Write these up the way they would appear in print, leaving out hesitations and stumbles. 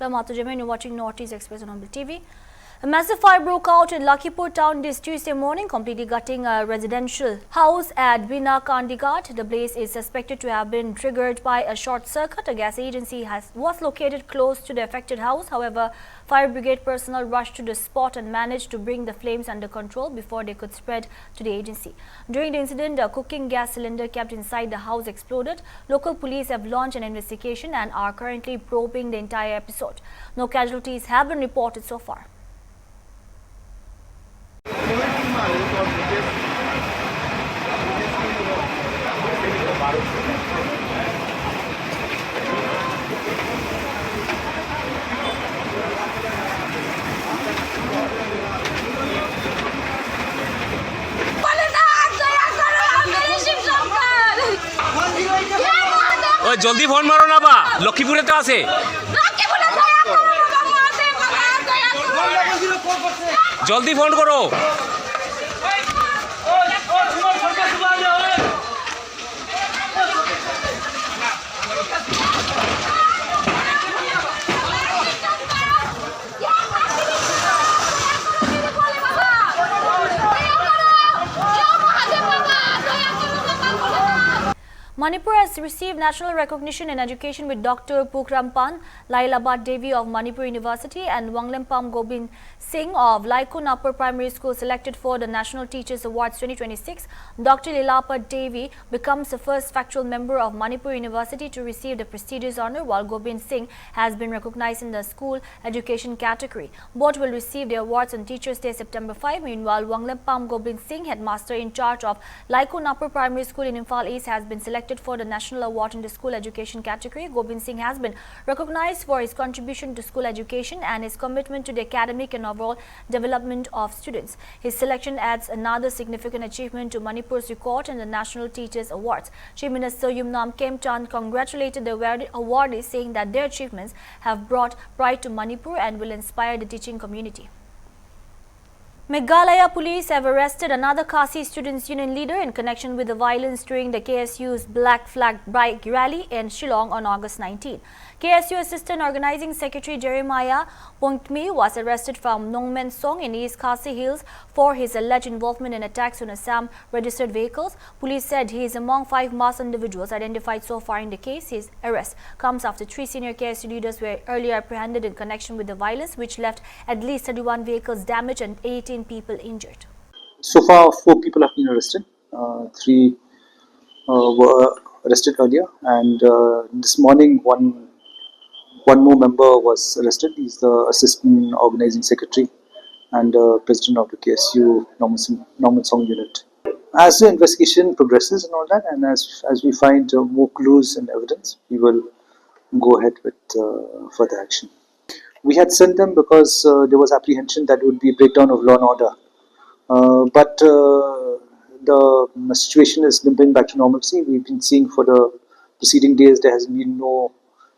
You're watching Northeast Express on HornbillTV. A massive fire broke out in Lakhimpur town this Tuesday morning, completely gutting a residential house at Bina Kandigat. The blaze is suspected to have been triggered by a short circuit. A gas agency was located close to the affected house. However, fire brigade personnel rushed to the spot and managed to bring the flames under control before they could spread to the agency. During the incident, a cooking gas cylinder kept inside the house exploded. Local police have launched an investigation and are currently probing the entire episode. No casualties have been reported so far. জলদি phone মারো না বা লক্ষ্মীপুরে তো আছে জলদি phone করো Manipur has received national recognition in education with Dr. Pukrampan Lailabad Devi of Manipur University and Wanglempam Gobind Singh of Laikun Upper Primary School selected for the National Teachers Awards 2026. Dr. Lailabad Devi becomes the first factual member of Manipur University to receive the prestigious honor, while Gobind Singh has been recognized in the school education category. Both will receive their awards on Teachers' Day September 5. Meanwhile, Wanglempam Gobind Singh, headmaster in charge of Laikun Upper Primary School in Imphal East, has been selected for the national award in the school education category. Gobind Singh has been recognized for his contribution to school education and his commitment to the academic and overall development of students. His selection adds another significant achievement to Manipur's record in the National Teachers Awards. Chief Minister Yumnam Kemchand congratulated the awardees, saying that their achievements have brought pride to Manipur and will inspire the teaching community. Meghalaya police have arrested another Khasi Students' Union leader in connection with the violence during the KSU's Black Flag Bike Rally in Shillong on August 19. KSU Assistant Organizing Secretary Jeremiah Pongtmi was arrested from Nongmen Song in East Khasi Hills for his alleged involvement in attacks on Assam registered vehicles. Police said he is among 5 masked individuals identified so far in the case. His arrest comes after 3 senior KSU leaders were earlier apprehended in connection with the violence, which left at least 31 vehicles damaged and 18 people injured. So far, 4 people have been arrested. 3 were arrested earlier, and this morning one more member was arrested. He's the Assistant Organizing Secretary and President of the KSU Norman Song Unit. As the investigation progresses and all that, and as we find more clues and evidence, we will go ahead with further action. We had sent them because there was apprehension that it would be a breakdown of law and order. But the situation is limping back to normalcy. We've been seeing for the preceding days there has been no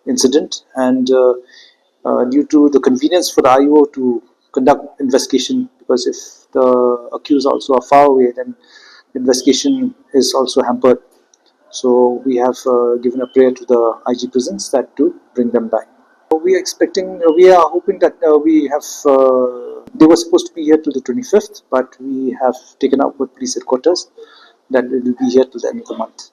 incident, and due to the convenience for the IO to conduct investigation, because if the accused also are far away, then the investigation is also hampered. So we have given a prayer to the IG prisons that to bring them back. We are hoping that they were supposed to be here till the 25th, but we have taken up with police headquarters that it will be here till the end of the month.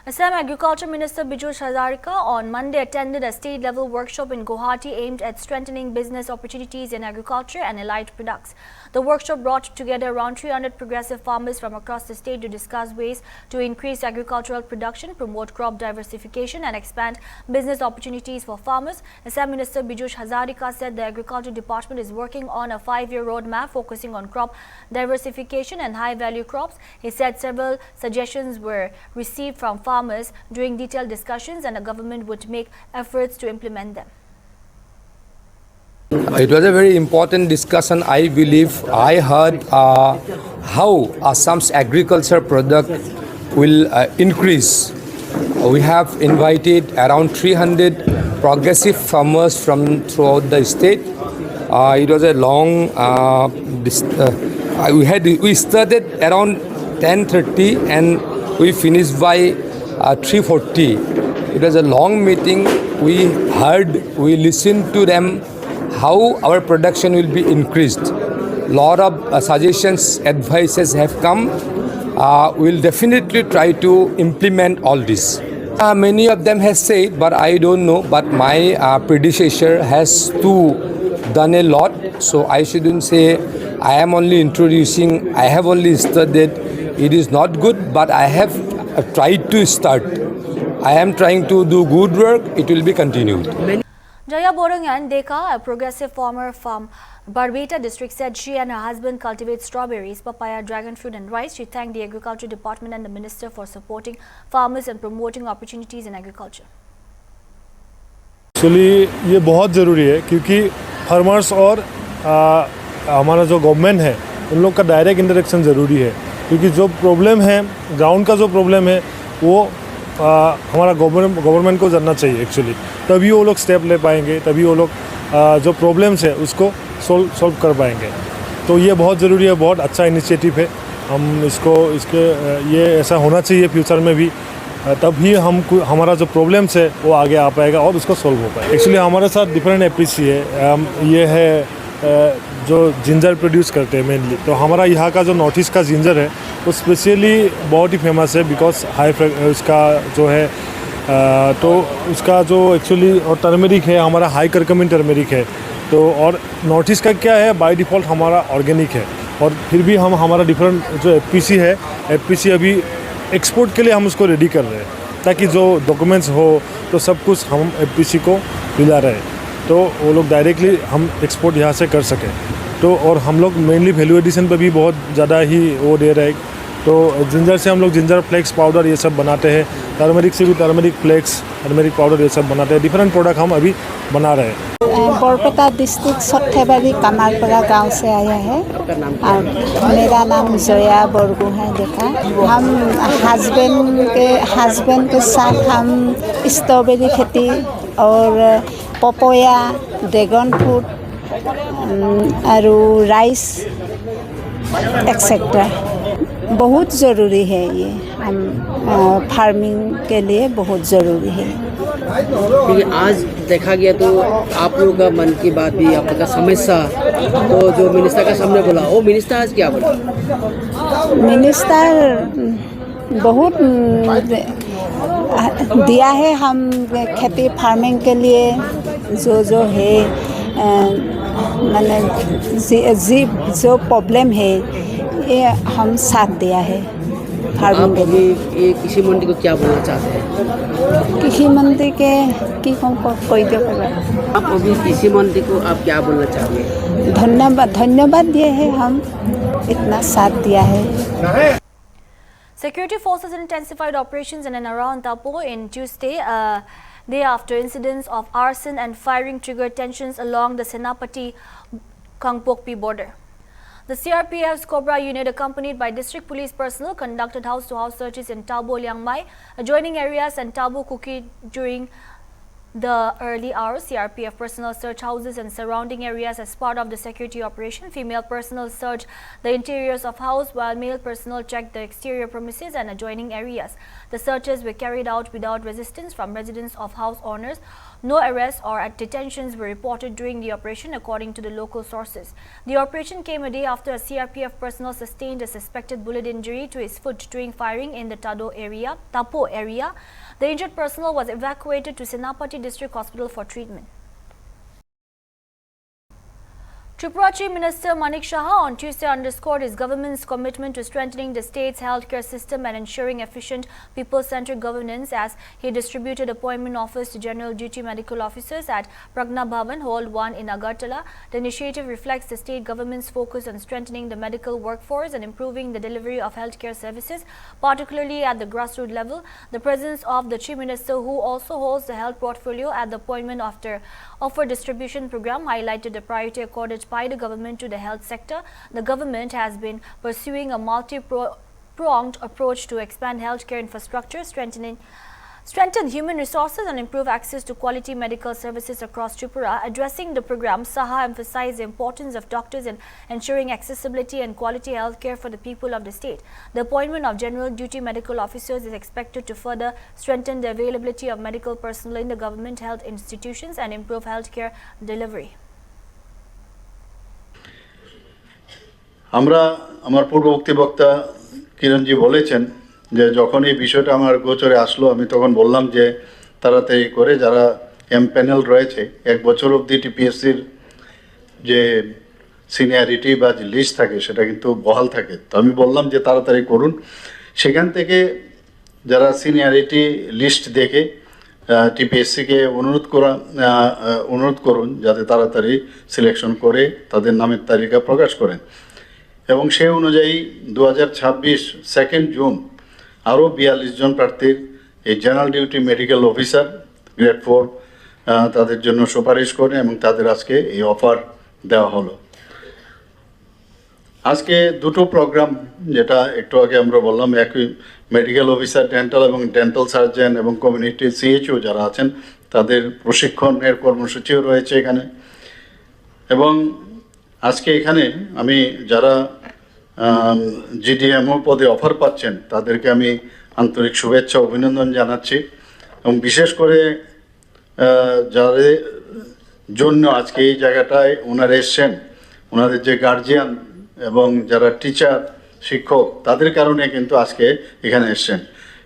Assam Agriculture Minister Bijosh Hazarika on Monday attended a state-level workshop in Guwahati aimed at strengthening business opportunities in agriculture and allied products. The workshop brought together around 300 progressive farmers from across the state to discuss ways to increase agricultural production, promote crop diversification and expand business opportunities for farmers. Assam Minister Bijosh Hazarika said the Agriculture Department is working on a 5-year roadmap focusing on crop diversification and high-value crops. He said several suggestions were received from farmers during detailed discussions and the government would make efforts to implement them. It was a very important discussion, I believe. I heard how Assam's agriculture product will increase. We have invited around 300 progressive farmers from throughout the state. It was a long, we started around 10:30 and we finished by 3:40. It was a long meeting. we heard, we listened to them, how our production will be increased. Lot of suggestions, advices have come. We'll definitely try to implement all this. Many of them has said, but I don't know. But my predecessor has too done a lot, so I shouldn't say. I am only introducing. I have only studied. It is not good, but I have tried to start. I am trying to do good work. It will be continued. Jaya Borangan Deka, a progressive farmer from Barbeta district, said she and her husband cultivate strawberries, papaya, dragon fruit and rice. She thanked the Agriculture Department and the Minister for supporting farmers and promoting opportunities in agriculture. Actually, ये बहुत ज़रूरी है क्योंकि farmers और हमारा जो government है उन लोग का डायरेक्ट इंटरेक्शन ज़रूरी है क्योंकि जो प्रॉब्लम है ग्राउंड का जो प्रॉब्लम है वो हमारा गवर्नमेंट को जानना चाहिए एक्चुअली, तभी वो लोग स्टेप ले पाएंगे, तभी वो लोग जो प्रॉब्लम्स है उसको सॉल्व कर पाएंगे. तो ये बहुत ज़रूरी है, बहुत अच्छा इनिशिएटिव है. हम इसके ये ऐसा होना चाहिए फ्यूचर में भी, तभी हमारा जो प्रॉब्लम्स है वो आगे आ पाएगा और उसको सॉल्व हो पाएगा. एक्चुअली हमारे साथ डिफरेंट एपीसी है. ये है जो जिंजर प्रोड्यूस करते हैं मेनली. तो हमारा यहाँ का जो नॉर्थ ईस्ट का जिंजर है वो स्पेशली बहुत ही फेमस है बिकॉज उसका जो है तो उसका जो एक्चुअली और टर्मेरिक है, हमारा हाई करकमिन टर्मेरिक है. तो और नॉर्थ ईस्ट का क्या है, बाय डिफ़ॉल्ट हमारा ऑर्गेनिक है. और फिर भी हमारा डिफरेंट जो एफपीसी है, एफपीसी अभी एक्सपोर्ट के लिए हम उसको रेडी कर रहे हैं ताकि जो डॉक्यूमेंट्स हो तो सब कुछ हम एफपीसी को मिला रहे, तो वो लोग डायरेक्टली हम एक्सपोर्ट यहाँ से कर सकें. तो और हम लोग मेनली वैल्यू एडिशन पे भी बहुत ज़्यादा ही वो दे रहे हैं. तो जिंजर से हम लोग जिंजर फ्लेक्स पाउडर ये सब बनाते हैं, टर्मरिक से भी टर्मरिक फ्लेक्स, टर्मरिक पाउडर ये सब बनाते हैं. डिफरेंट प्रोडक्ट हम अभी बना रहे हैं. बरपेटा डिस्ट्रिक्ट सत्थेबारी कमालपुरा गांव से आया है और मेरा नाम जया बरगोहाई देखा. हम हस्बैंड के साथ हम स्ट्रॉबेरी खेती और पपया, ड्रैगन फ्रूट और राइस एक्सेट्रा बहुत ज़रूरी है. ये हम फार्मिंग के लिए बहुत ज़रूरी है. क्योंकि आज देखा गया तो आप लोगों का मन की बात भी, आप लोग का समस्या तो जो मिनिस्टर का सामने बोला, वो मिनिस्टर आज क्या बोला? मिनिस्टर बहुत दिया है हम खेती फार्मिंग के लिए जो है मैंने जो प्रॉब्लम है ये हम साथ दिया है. आप अभी ये कृषि मंत्री को क्या बोलना चाहते हैं? कृषि मंत्री के की कोई दो आप अभी कृषि मंत्री को आप क्या बोलना चाहते हैं? धन्यवाद दिए हैं, हम इतना साथ दिया है. Security forces intensified operations in and around Tapo in Tuesday, day after incidents of arson and firing triggered tensions along the Senapati Kangpokpi border. The CRPF's Cobra unit, accompanied by district police personnel, conducted house-to-house searches in Tabo Liangmai, adjoining areas, and Tabo Kuki during the early hours. CRPF personnel searched houses and surrounding areas as part of the security operation. Female personnel searched the interiors of house, while male personnel checked the exterior premises and adjoining areas. The searches were carried out without resistance from residents of house owners. No arrests or detentions were reported during the operation, according to the local sources. The operation came a day after a CRPF personnel sustained a suspected bullet injury to his foot during firing in the Tapo area. The injured personnel was evacuated to Senapati District Hospital for treatment. Tripura Chief Minister Manik Saha on Tuesday underscored his government's commitment to strengthening the state's healthcare system and ensuring efficient people-centered governance as he distributed appointment offers to general duty medical officers at Pragna Bhavan, Hall 1 in Agartala. The initiative reflects the state government's focus on strengthening the medical workforce and improving the delivery of healthcare services, particularly at the grassroots level. The presence of the Chief Minister, who also holds the health portfolio at the appointment offer distribution program, highlighted the priority accorded by the government to the health sector. The government has been pursuing a multi-pronged approach to expand healthcare infrastructure, Strengthen human resources and improve access to quality medical services across Tripura. Addressing the program, Saha emphasized the importance of doctors in ensuring accessibility and quality healthcare for the people of the state. The appointment of general duty medical officers is expected to further strengthen the availability of medical personnel in the government health institutions and improve healthcare delivery. আমরা আমার পূর্ববর্তী বক্তা কিরণজি বলেছেন যে যখন এই বিষয়টা আমার গোচরে আসলো আমি তখন বললাম যে তাড়াতাড়ি করে যারা প্যানেল রয়েছে এক বছর অবধি টিপিএসসির যে সিনিয়রিটি বা যে লিস্ট থাকে সেটা কিন্তু বহাল থাকে, তো আমি বললাম যে তাড়াতাড়ি করুন। সেখান থেকে যারা সিনিয়রিটি লিস্ট দেখে টিপিএসসিকে অনুরোধ করুন যাতে তাড়াতাড়ি সিলেকশন করে তাদের নামের তালিকা প্রকাশ করেন এবং সেই অনুযায়ী 2026 2 জুন আরও 42 জন প্রার্থীর এই general duty medical officer grade 4 তাদের জন্য সুপারিশ করে এবং তাদের আজকে এই অফার দেওয়া হলো। আজকে দুটো প্রোগ্রাম যেটা একটু আগে আমরা বললাম, একই মেডিকেল অফিসার ডেন্টাল এবং ডেন্টাল সার্জন এবং কমিউনিটি সিএইচও যারা আছেন তাদের প্রশিক্ষণের কর্মসূচিও রয়েছে এখানে। এবং আজকে এখানে আমি যারা জিডিএমও পদে অফার পাচ্ছেন তাদেরকে আমি আন্তরিক শুভেচ্ছা অভিনন্দন জানাচ্ছি এবং বিশেষ করে যাদের জন্য আজকে এই জায়গাটায় ওনারা এসছেন, ওনাদের যে গার্জিয়ান এবং যারা টিচার শিক্ষক তাদের কারণে কিন্তু আজকে এখানে এসছেন,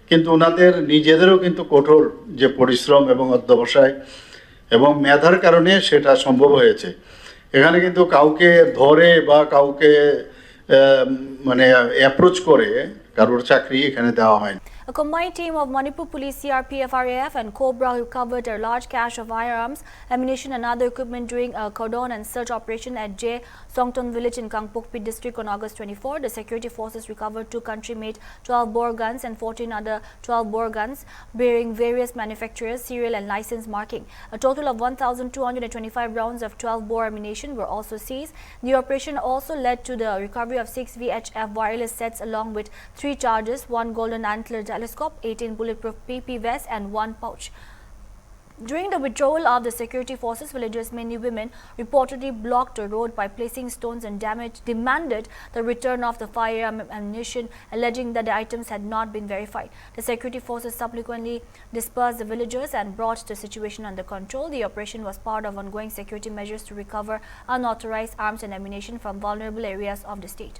কিন্তু ওনাদের নিজেদেরও কিন্তু কঠোর যে পরিশ্রম এবং অধ্যবসায় এবং মেধার কারণে সেটা সম্ভব হয়েছে। এখানে কিন্তু কাউকে ধরে বা কাউকে মানে অ্যাপ্রোচ করে কারোর চাকরি এখানে দেওয়া হয় না। A combined team of Manipur Police, CRPF, RAF and Cobra recovered a large cache of firearms, ammunition and other equipment during a cordon and search operation at J. Songton village in Kangpokpi district on August 24. The security forces recovered 2 country-made 12-bore guns and 14 other 12-bore guns bearing various manufacturers, serial and license marking. A total of 1,225 rounds of 12-bore ammunition were also seized. The operation also led to the recovery of 6 VHF wireless sets along with 3 chargers, 1 golden antler telescope, 18 bulletproof PP vests and 1 pouch. During the withdrawal of the security forces, villagers, mainly women, reportedly blocked the road by placing stones and demanded the return of the firearm ammunition, alleging that the items had not been verified. The security forces subsequently dispersed the villagers and brought the situation under control. The operation was part of ongoing security measures to recover unauthorized arms and ammunition from vulnerable areas of the state.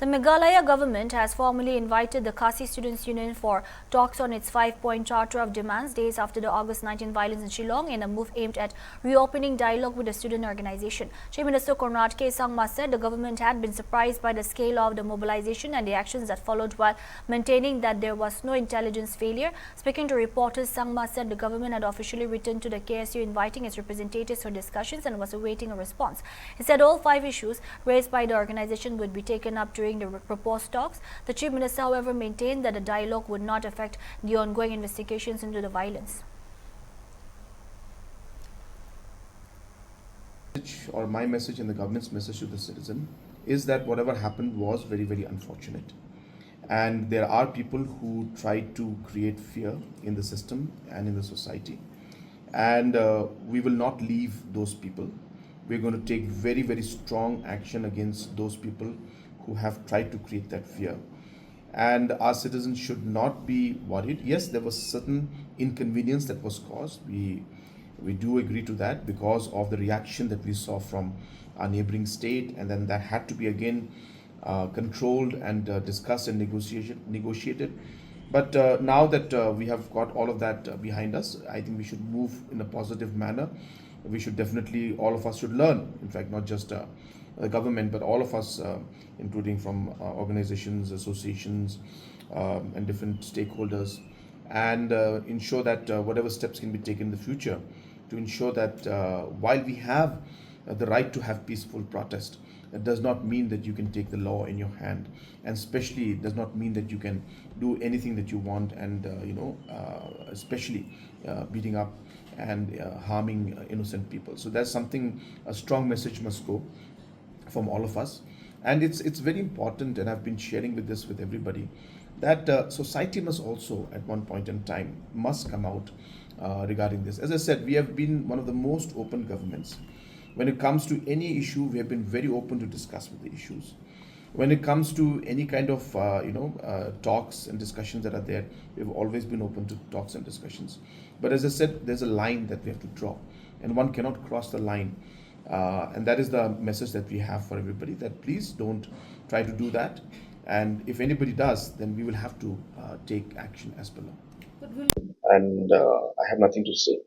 The Meghalaya government has formally invited the Khasi Students' Union for talks on its 5-point charter of demands days after the August 19 violence in Shillong in a move aimed at reopening dialogue with the student organization. Chief Minister K. Sangma said the government had been surprised by the scale of the mobilization and the actions that followed, while maintaining that there was no intelligence failure. Speaking to reporters, Sangma said the government had officially written to the KSU inviting its representatives for discussions and was awaiting a response. He said all 5 issues raised by the organization would be taken up during the proposed talks. The Chief Minister, however, maintained that the dialogue would not affect the ongoing investigations into the violence. Or my message and the government's message to the citizen is that whatever happened was very, very unfortunate. And there are people who try to create fear in the system and in the society. And we will not leave those people. We're going to take very, very strong action against those people who have tried to create that fear. And our citizens should not be worried. Yes, there was certain inconvenience that was caused. We do agree to that because of the reaction that we saw from our neighboring state, and then that had to be again controlled and discussed and negotiated. But now that we have got all of that behind us, I think we should move in a positive manner. We should definitely, all of us should learn, in fact, not just the government, but all of us, including from organizations, associations, and different stakeholders, and ensure that whatever steps can be taken in the future to ensure that while we have the right to have peaceful protest, it does not mean that you can take the law in your hand, and especially it does not mean that you can do anything that you want, and especially beating up and harming innocent people. So that's something, a strong message must go from all of us. And it's very important, and I've been sharing with everybody, that society must also at one point in time must come out regarding this. As I said, we have been one of the most open governments. When it comes to any issue, we have been very open to discuss with the issues. When it comes to any kind of talks and discussions that are there, we've always been open to talks and discussions. But as I said, there's a line that we have to draw, and one cannot cross the line. And that is the message that we have for everybody, that please don't try to do that. And if anybody does, then we will have to take action as per law. And I have nothing to say.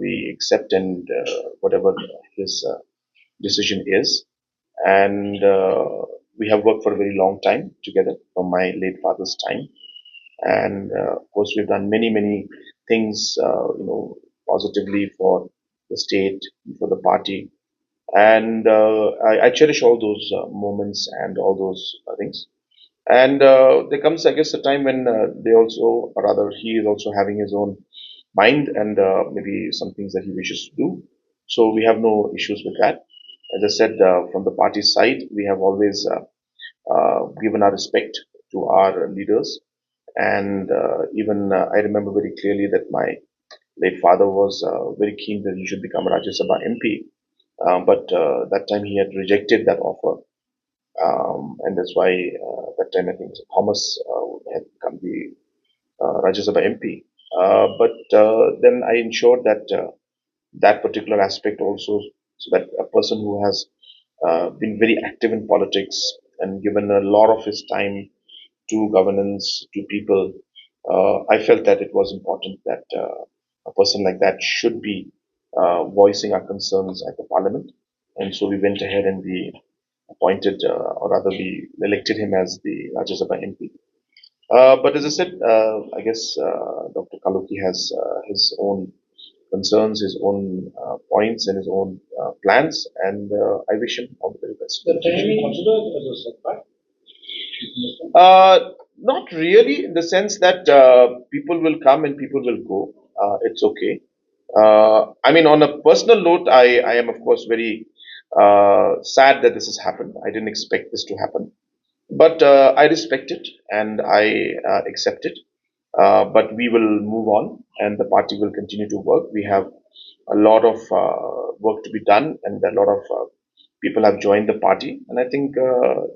We accept and whatever his decision is, and we have worked for a very long time together from my late father's time, and of course we've done many things, positively for the state, for the party, and I cherish all those moments and all those things. And there comes, I guess, a time when they also, or rather, he is also having his own mind and maybe some things that he wishes to do. So we have no issues with that. As I said, from the party side, we have always given our respect to our leaders. And even I remember very clearly that my late father was very keen that he should become a Rajya Sabha MP. But that time he had rejected that offer. And that's why that time I think Thomas had become the Rajya Sabha MP. But then I ensured that that particular aspect also, so that a person who has been very active in politics and given a lot of his time to governance, to people, I felt that it was important that a person like that should be voicing our concerns at the parliament. And so we went ahead and we appointed, or rather we elected him as the Rajya Sabha MP. But as I said, I guess Dr. Kaloki has his own concerns, his own points, and his own plans, and I wish him all the very best. The timing considered as a setback? Not really, in the sense that people will come and people will go. It's okay. I mean, on a personal note, I am of course very sad that this has happened. I didn't expect this to happen. But I respect it and I accept it. But we will move on, and the party will continue to work. We have a lot of work to be done, and a lot of people have joined the party. And I think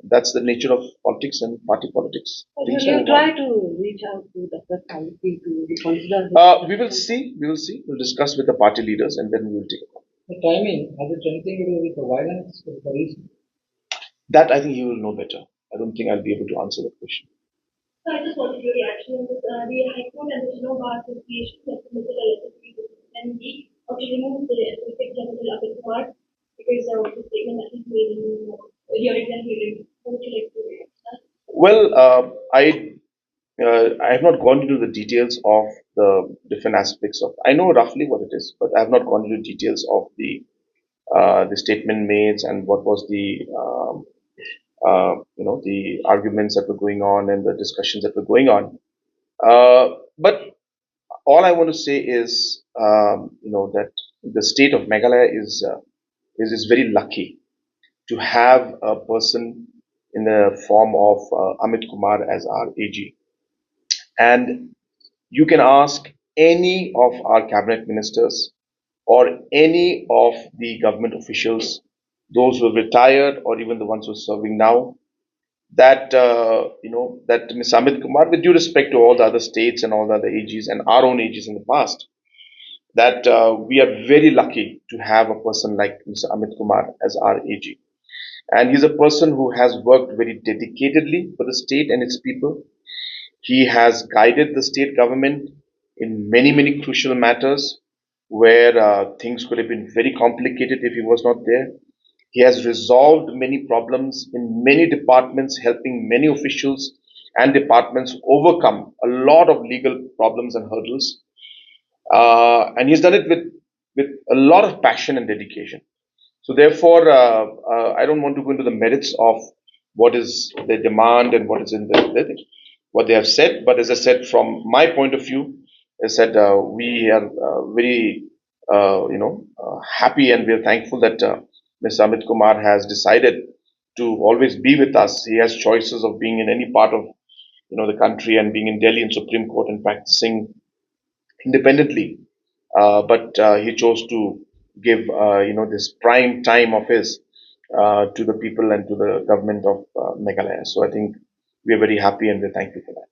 that's the nature of politics and party politics. Will you try to reach out to the party to reconsider? We will see. We will see. We'll discuss with the party leaders, and then we will take it. The timing, has it anything to do with the violence or the reason? That I think he will know better. I don't think I'll be able to answer that question. So I just wanted your reaction on this. The High Court and the Bar Association has submitted a letter to the MD to remove the Associate General Abid Kumar because of the statement that he's made in hearing and hearing. How would you like to react to that? Well, I have not gone into the details of the different aspects of. I know roughly what it is, but I have not gone into details of the statement made and what was the the arguments that were going on and the discussions that were going on. But all I want to say is, that the state of Meghalaya is very lucky to have a person in the form of Amit Kumar as our AG. And you can ask any of our cabinet ministers or any of the government officials, those who have retired or even the ones who are serving now, that that Mr. Amit Kumar, with due respect to all the other states and all the other AGs and our own AGs in the past, that we are very lucky to have a person like Mr. Amit Kumar as our AG. And he's a person who has worked very dedicatedly for the state and its people. He has guided the state government in many, many crucial matters where things could have been very complicated if he was not there. He has resolved many problems in many departments, helping many officials and departments overcome a lot of legal problems and hurdles. And he's done it with a lot of passion and dedication. So therefore, I don't want to go into the merits of what is the demand and what is in what they have said. But as I said, from my point of view, I said we are very happy and we are thankful that Mr. Amit Kumar has decided to always be with us. He has choices of being in any part of the country and being in Delhi in Supreme Court and practicing independently. But he chose to give this prime time of his to the people and to the government of Meghalaya. So I think we are very happy and we're thankful for that.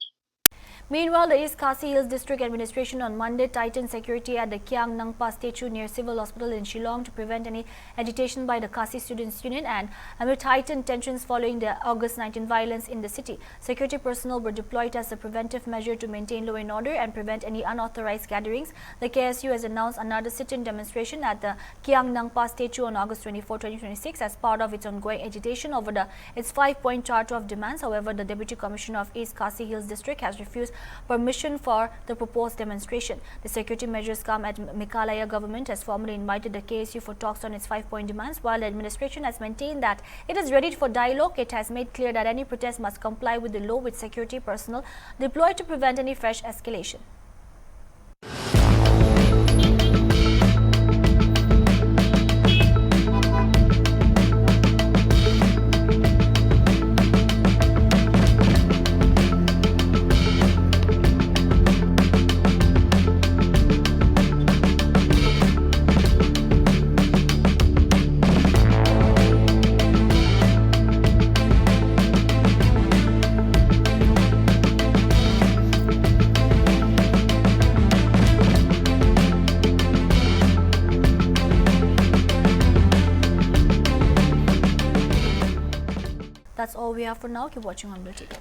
Meanwhile, the East Khasi Hills District Administration on Monday tightened security at the Kyang Nangpa statue near Civil Hospital in Shillong to prevent any agitation by the Khasi Students Union and amid heightened tensions following the August 19 violence in the city. Security personnel were deployed as a preventive measure to maintain law and order and prevent any unauthorized gatherings. The KSU has announced another sit-in demonstration at the Kyang Nangpa statue on August 24, 2026 as part of its ongoing agitation over its 5-point charter of demands. However, the Deputy Commissioner of East Khasi Hills District has refused permission for the proposed demonstration. The security measures come as Meghalaya government has formally invited the KSU for talks on its 5-point demands. While the administration has maintained that it is ready for dialogue, it has made clear that any protest must comply with the law with security personnel deployed to prevent any fresh escalation. That's all we have for now. Keep watching HornbillTV.